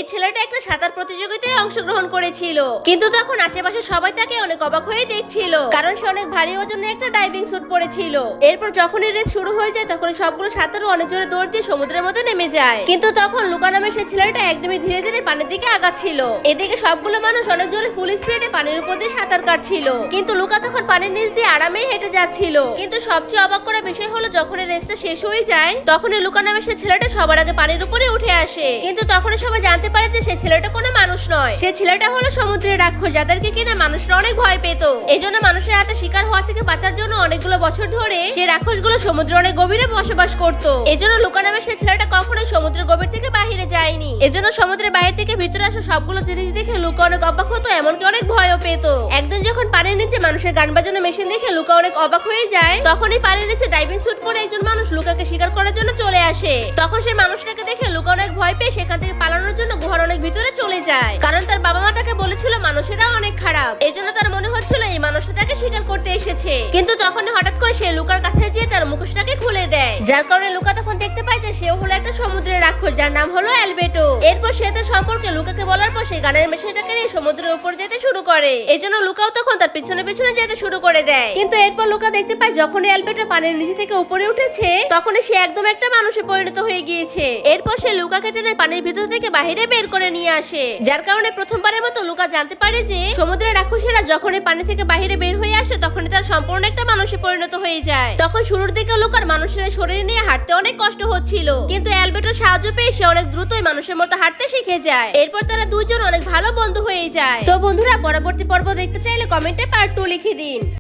এই ছেলেটা একটা সাঁতার প্রতিযোগিতায় অংশগ্রহণ করেছিল, কিন্তু তখন আশেপাশে সবাই তাকে অনেক অবাক হয়ে দেখছিল, কারণ সে অনেক ভারী ওজনের একটা ডাইভিং স্যুট পরেছিল। এরপর যখনই রেস শুরু হয়ে যায় তখন সবগুলো সাঁতারু অনেক জোরে দৌড় দিয়ে সমুদ্রের মধ্যে নেমে যায়। কিন্তু তখন লুকা নামের সেই ছেলেটা একদমই ধীরে ধীরে পানির দিকে আগাচ্ছিল। এদিকে সবগুলো মানুষ অনেক জোরে ফুল স্পিডে পানির উপর দিয়ে সাঁতার কাটছিল, কিন্তু লুকা তখন পানির নিচ দিয়ে আরামে হেঁটে যাচ্ছিল। কিন্তু সবচেয়ে অবাক করা বিষয় হলো যখন রেসটা শেষ হয়ে যায় তখনই লুকা নামের সেই ছেলেটা সবার আগে পানির উপরে উঠে আসে। কিন্তু তখনই সবাই জানতে পারে যে সেই ছেলেটা কোনো মানুষ নয়, সেই ছেলেটা হলো সমুদ্রের রাক্ষস, যাদেরকে কিনা মানুষরা অনেক ভয় পেত। এজন্য মানুষের হাতে শিকার হওয়া থেকে বাঁচার জন্য অনেকগুলো বছর ধরে সেই রাক্ষসগুলো সমুদ্রের অনেক গভীরে বসবাস করত। এজন্য লুকা নামের সেই ছেলেটা কখনোই সমুদ্রের গভীর থেকে বাহিরে যায়নি। এজন্য সমুদ্রের বাইরে থেকে ভিতরে আসা সবগুলো জিনিস দেখে লুকা অনেক অবাক হতো, এমনকি অনেক ভয়ও পেত। একদিন যখন পানির নিচে মানুষের গান বাজানো মেশিন দেখে লুকা অনেক অবাক হয়ে যায়, তখনই পানির নিচে ডাইভিং স্যুট পরে একজন মানুষ লুকাকে শিকার করার জন্য চলে আসে। তখন সেই মানুষটাকে দেখে লুকা অনেক ভয় পেয়ে সেখান থেকে পালানোর জন্য গুহার অনেক ভিতরে চলে যায়, কারণ তার বাবা মা তাকে বলেছিল মানুষেরা অনেক খারাপ। এজন্য তার মনে হচ্ছিল এই মানুষটা তাকে শিকার করতে এসেছে। কিন্তু তখন হঠাৎ করে সে লুকার কাছে যেয়ে তার মুখোশটাকে খুলে দেয়, যার কারণে লুকা তখন দেখতে পায় যে সেও হলো একটা সমুদ্রের রাক্ষস, যার নাম হলো অ্যালবেটো। এরপর সে তার সম্পর্কে লুকাকে বলার পর সেই গানের মেশিনটাকে নিয়ে সমুদ্রের উপর যেতে শুরু করে। এজন্য লুকাও তখন তার পিছনে পিছনে যেতে শুরু করে দেয়। কিন্তু এরপর লুকা দেখতে পায় যখনই অ্যালবেটো পানির নিচে থেকে উপরে উঠেছে তখনই সে একদম একটা মানুষে পরিণত হয়ে গিয়েছে। এরপর সে লুকাকে টেনে পানির ভিতর থেকে বাইরে বের করে নিয়ে আসে, যার কারণে প্রথমবারের মতো লুকা জানতে পারে যে সমুদ্রের রাক্ষসেরা যখনই পানি থেকে বাইরে বের হয়ে আসে তখনই তার সম্পূর্ণ একটা মানুষে পরিণত হয়ে যায়। তখন শুরুর দিকে লুকার মানুষের শরীর নিয়ে হাঁটতে অনেক কষ্ট হচ্ছিল, কিন্তু অ্যালবেটোর সাহায্য পেয়ে সে অনেক দ্রুতই মানুষের মতো হাঁটতে শিখে যায়। এরপর তারা দুইজন অনেক ভালো বন্ধু হয়ে যায়। তো বন্ধুরা, পরবর্তী পর্ব দেখতে চাইলে কমেন্টে পার্ট 2 লিখে দিন।